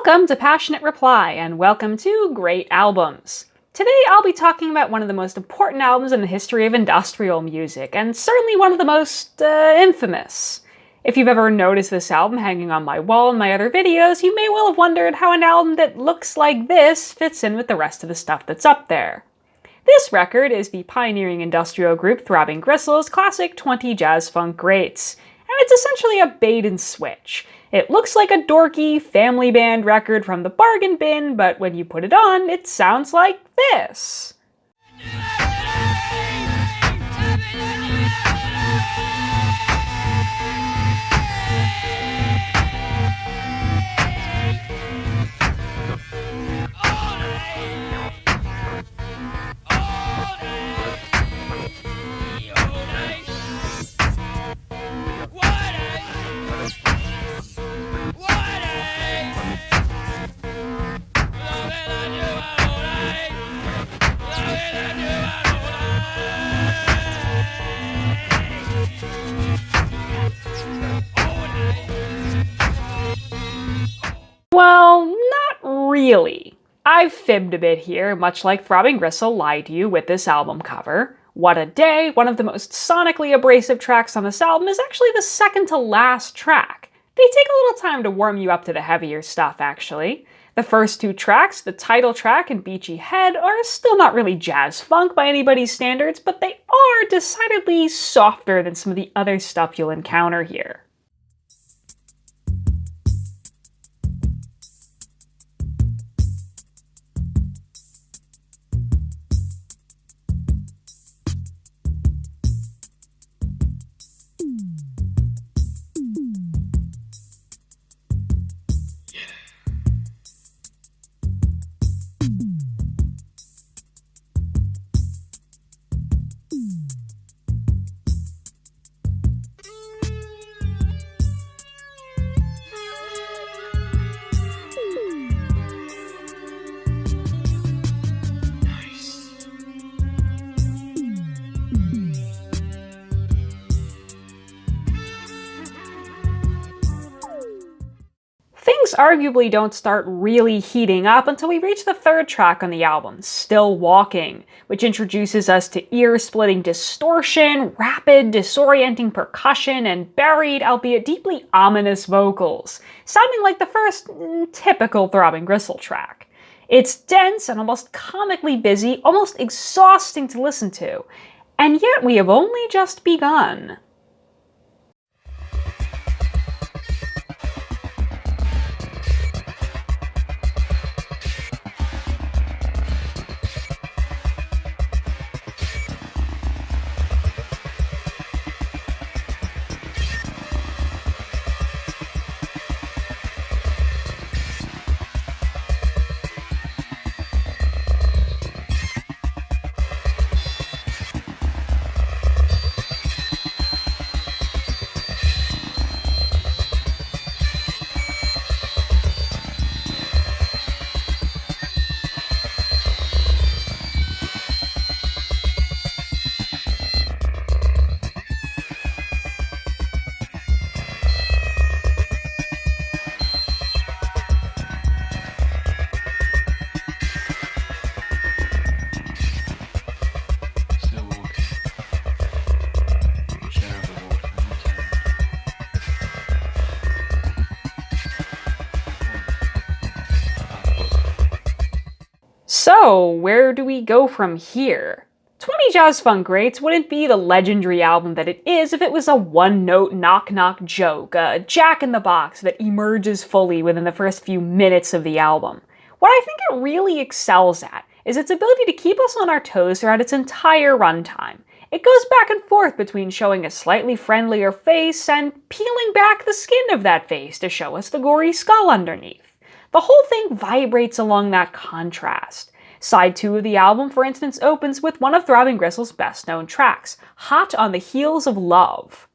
Welcome to Passionate Reply, and welcome to Great Albums. Today I'll be talking about one of the most important albums in the history of industrial music, and certainly one of the most infamous. If you've ever noticed this album hanging on my wall in my other videos, you may well have wondered how an album that looks like this fits in with the rest of the stuff that's up there. This record is the pioneering industrial group Throbbing Gristle's classic 20 jazz funk greats, and it's essentially a bait and switch. It looks like a dorky family band record from the bargain bin, but when you put it on, it sounds like this. Well, not really. I've fibbed a bit here, much like Throbbing Gristle lied to you with this album cover. What a Day, one of the most sonically abrasive tracks on this album, is actually the second to last track. They take a little time to warm you up to the heavier stuff, actually. The first two tracks, the title track and Beachy Head, are still not really jazz funk by anybody's standards, but they are decidedly softer than some of the other stuff you'll encounter here. Things arguably don't start really heating up until we reach the third track on the album, Still Walking, which introduces us to ear-splitting distortion, rapid, disorienting percussion, and buried, albeit deeply ominous vocals, sounding like the first typical Throbbing Gristle track. It's dense and almost comically busy, almost exhausting to listen to, and yet we have only just begun. So, where do we go from here? 20 Jazz Funk Greats wouldn't be the legendary album that it is if it was a one-note knock-knock joke, a jack-in-the-box that emerges fully within the first few minutes of the album. What I think it really excels at is its ability to keep us on our toes throughout its entire runtime. It goes back and forth between showing a slightly friendlier face and peeling back the skin of that face to show us the gory skull underneath. The whole thing vibrates along that contrast. Side 2 of the album, for instance, opens with one of Throbbing Gristle's best-known tracks, Hot on the Heels of Love.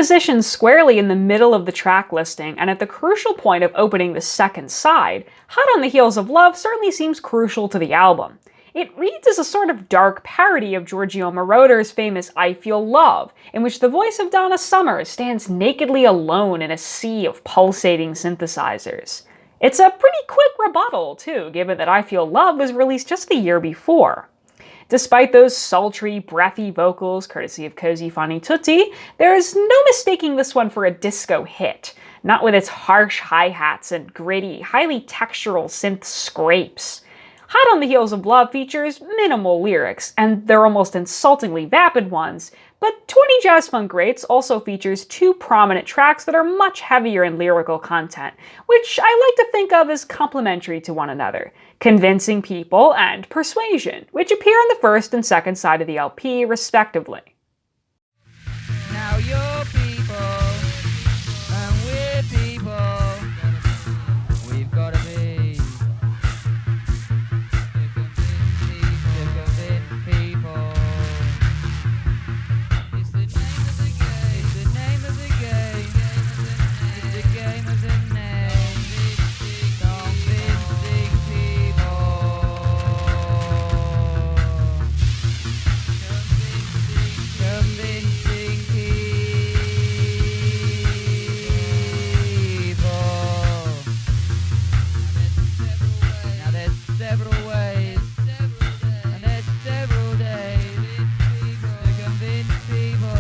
Positioned squarely in the middle of the track listing and at the crucial point of opening the second side, Hot on the Heels of Love certainly seems crucial to the album. It reads as a sort of dark parody of Giorgio Moroder's famous I Feel Love, in which the voice of Donna Summer stands nakedly alone in a sea of pulsating synthesizers. It's a pretty quick rebuttal, too, given that I Feel Love was released just the year before. Despite those sultry, breathy vocals, courtesy of Così fan tutti, there is no mistaking this one for a disco hit, not with its harsh hi-hats and gritty, highly textural synth scrapes. Hot on the Heels of Love features minimal lyrics, and they're almost insultingly vapid ones, but 20 Jazz Funk Greats also features two prominent tracks that are much heavier in lyrical content, which I like to think of as complementary to one another: Convincing People and Persuasion, which appear on the first and second side of the LP, respectively. Now you're people, and we're people. We've got to be to convince people. It's the name of the game. It's the name of the game. It's the game of the name. Convincing people. Convincing people. Now there's several ways, and there's several days to convince people.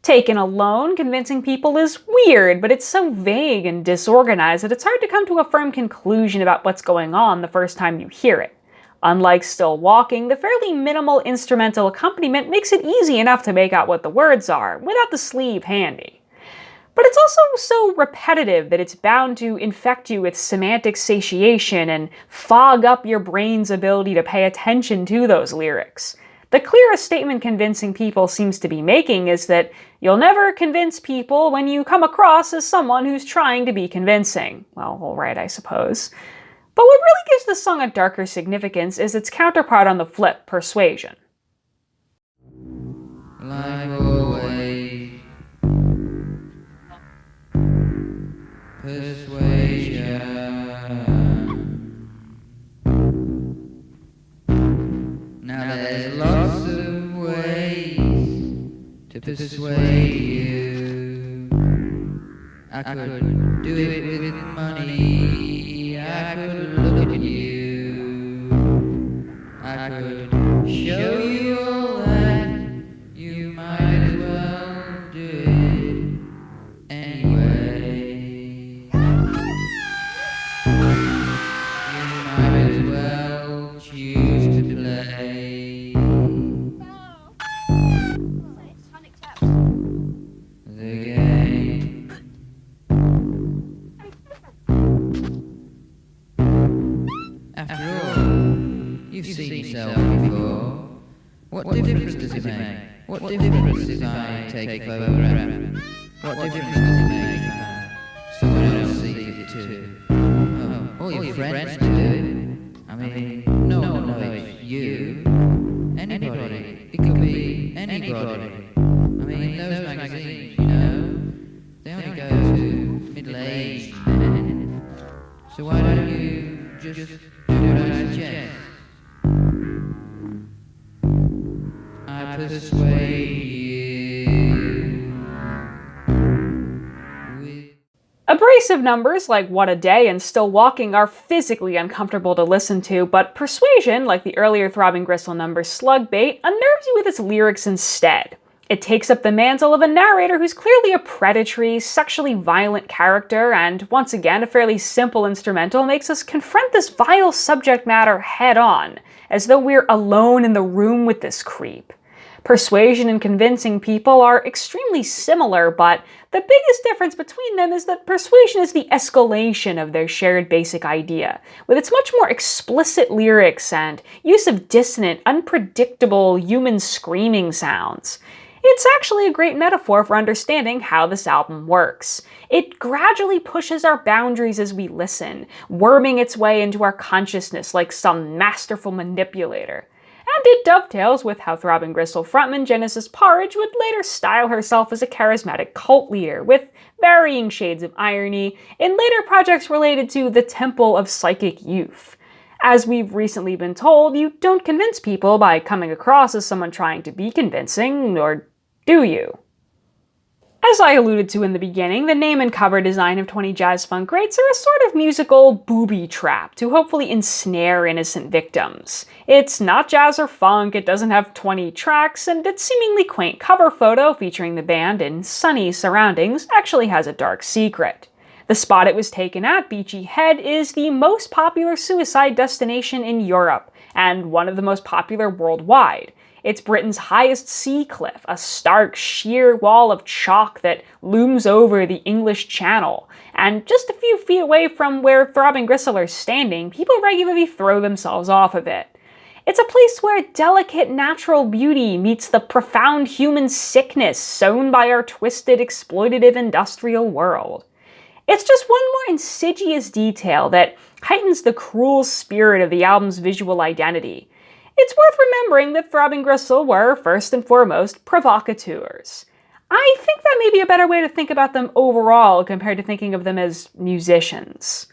Taken alone, Convincing People is weird, but it's so vague and disorganized that it's hard to come to a firm conclusion about what's going on the first time you hear it. Unlike Still Walking, the fairly minimal instrumental accompaniment makes it easy enough to make out what the words are, without the sleeve handy. But it's also so repetitive that it's bound to infect you with semantic satiation and fog up your brain's ability to pay attention to those lyrics. The clearest statement Convincing People seems to be making is that you'll never convince people when you come across as someone who's trying to be convincing. Well, alright, I suppose. But what really gives the song a darker significance is its counterpart on the flip, Persuasion. Like always, persuasion. Now there's lots of ways to persuade you. I could do it with money. I could look at you. I could show you all that. You might as well do it anyway. You might as well choose to play the game. After all, you've seen yourself before. What difference does it make? What difference if I take a photograph? What difference does it make if someone else sees it too? Oh, all your friends do it. I mean, no one knows you. Anybody. It could be anybody. I mean, those magazines, you know, they only go to middle-aged men. So why don't you just do what I suggest? I persuade you with... Abrasive numbers like What a Day and Still Walking are physically uncomfortable to listen to, but Persuasion, like the earlier Throbbing Gristle number Slug Bait, unnerves you with its lyrics instead. It takes up the mantle of a narrator who's clearly a predatory, sexually violent character, and once again, a fairly simple instrumental makes us confront this vile subject matter head-on, as though we're alone in the room with this creep. Persuasion and Convincing People are extremely similar, but the biggest difference between them is that Persuasion is the escalation of their shared basic idea, with its much more explicit lyrics and use of dissonant, unpredictable human screaming sounds. It's actually a great metaphor for understanding how this album works. It gradually pushes our boundaries as we listen, worming its way into our consciousness like some masterful manipulator. And it dovetails with how Throbbing Gristle frontman Genesis Porridge would later style herself as a charismatic cult leader, with varying shades of irony in later projects related to the Temple of Psychic Youth. As we've recently been told, you don't convince people by coming across as someone trying to be convincing, or do you? As I alluded to in the beginning, the name and cover design of 20 Jazz Funk Greats are a sort of musical booby trap to hopefully ensnare innocent victims. It's not jazz or funk, it doesn't have 20 tracks, and its seemingly quaint cover photo featuring the band in sunny surroundings actually has a dark secret. The spot it was taken at, Beachy Head, is the most popular suicide destination in Europe, and one of the most popular worldwide. It's Britain's highest sea cliff, a stark, sheer wall of chalk that looms over the English Channel. And just a few feet away from where Throbbing Gristle are standing, people regularly throw themselves off of it. It's a place where delicate natural beauty meets the profound human sickness sown by our twisted, exploitative industrial world. It's just one more insidious detail that heightens the cruel spirit of the album's visual identity. It's worth remembering that Throbbing Gristle were, first and foremost, provocateurs. I think that may be a better way to think about them overall compared to thinking of them as musicians.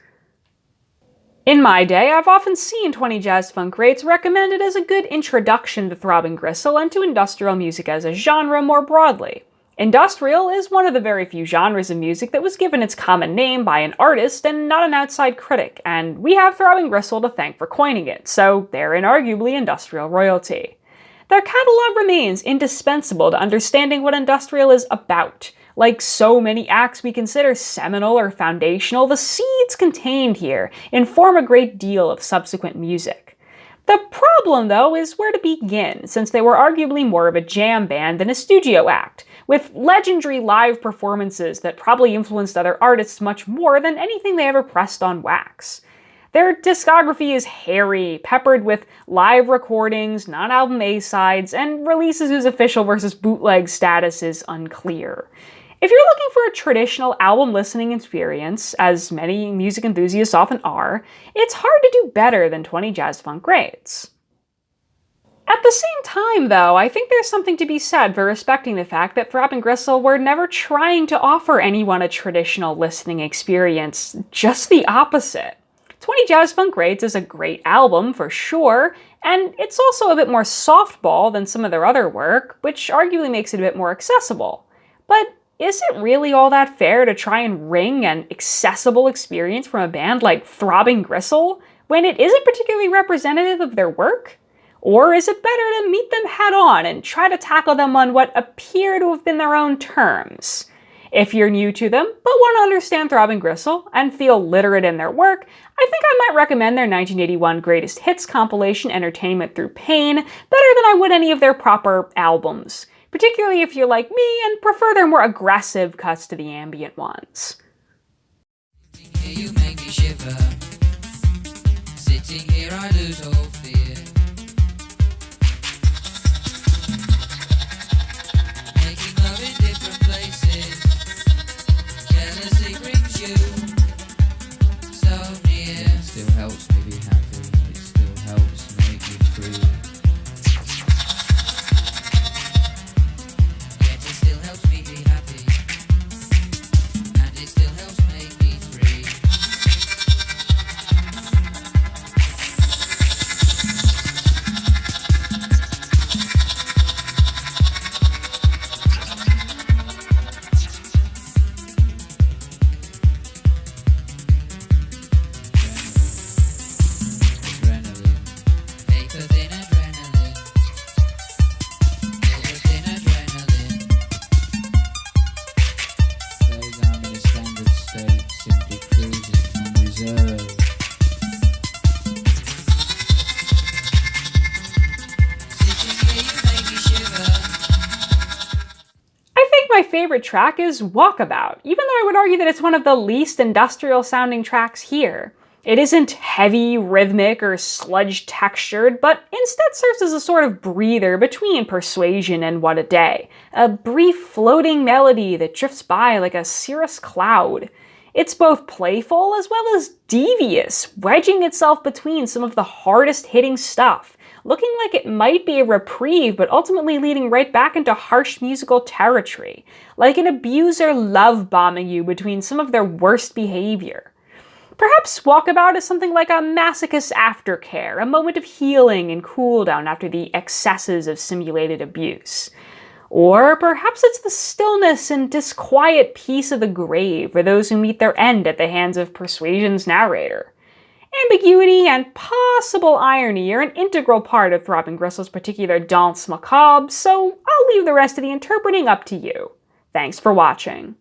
In my day, I've often seen 20 Jazz Funk Greats recommended as a good introduction to Throbbing Gristle and to industrial music as a genre more broadly. Industrial is one of the very few genres of music that was given its common name by an artist and not an outside critic, and we have Throbbing Gristle to thank for coining it, so they're inarguably industrial royalty. Their catalog remains indispensable to understanding what industrial is about. Like so many acts we consider seminal or foundational, the seeds contained here inform a great deal of subsequent music. The problem, though, is where to begin, since they were arguably more of a jam band than a studio act, with legendary live performances that probably influenced other artists much more than anything they ever pressed on wax. Their discography is hairy, peppered with live recordings, non-album A-sides, and releases whose official versus bootleg status is unclear. If you're looking for a traditional album listening experience, as many music enthusiasts often are, it's hard to do better than 20 Jazz Funk Greats. At the same time, though, I think there's something to be said for respecting the fact that Throbbing Gristle were never trying to offer anyone a traditional listening experience, just the opposite. 20 Jazz Funk Greats is a great album, for sure, and it's also a bit more softball than some of their other work, which arguably makes it a bit more accessible. But is it really all that fair to try and wring an accessible experience from a band like Throbbing Gristle when it isn't particularly representative of their work? Or is it better to meet them head on and try to tackle them on what appear to have been their own terms? If you're new to them, but want to understand Throbbing Gristle and feel literate in their work, I think I might recommend their 1981 Greatest Hits compilation Entertainment Through Pain better than I would any of their proper albums, particularly if you're like me and prefer their more aggressive cuts to the ambient ones. You make me shiver. Sitting here I lose all fear. Making love in different places. Jealousy brings you so near. It still helps me be happy. It still helps make me free. Yet it still helps me be happy. And it still helps make me free. My favorite track is Walkabout, even though I would argue that it's one of the least industrial sounding tracks here. It isn't heavy, rhythmic, or sludge textured, but instead serves as a sort of breather between Persuasion and What a Day, a brief floating melody that drifts by like a cirrus cloud. It's both playful as well as devious, wedging itself between some of the hardest hitting stuff, looking like it might be a reprieve, but ultimately leading right back into harsh musical territory, like an abuser love-bombing you between some of their worst behavior. Perhaps Walkabout is something like a masochist aftercare, a moment of healing and cool down after the excesses of simulated abuse. Or perhaps it's the stillness and disquiet peace of the grave for those who meet their end at the hands of Persuasion's narrator. Ambiguity and possible irony are an integral part of Throbbing Gristle's particular danse macabre, so I'll leave the rest of the interpreting up to you. Thanks for watching.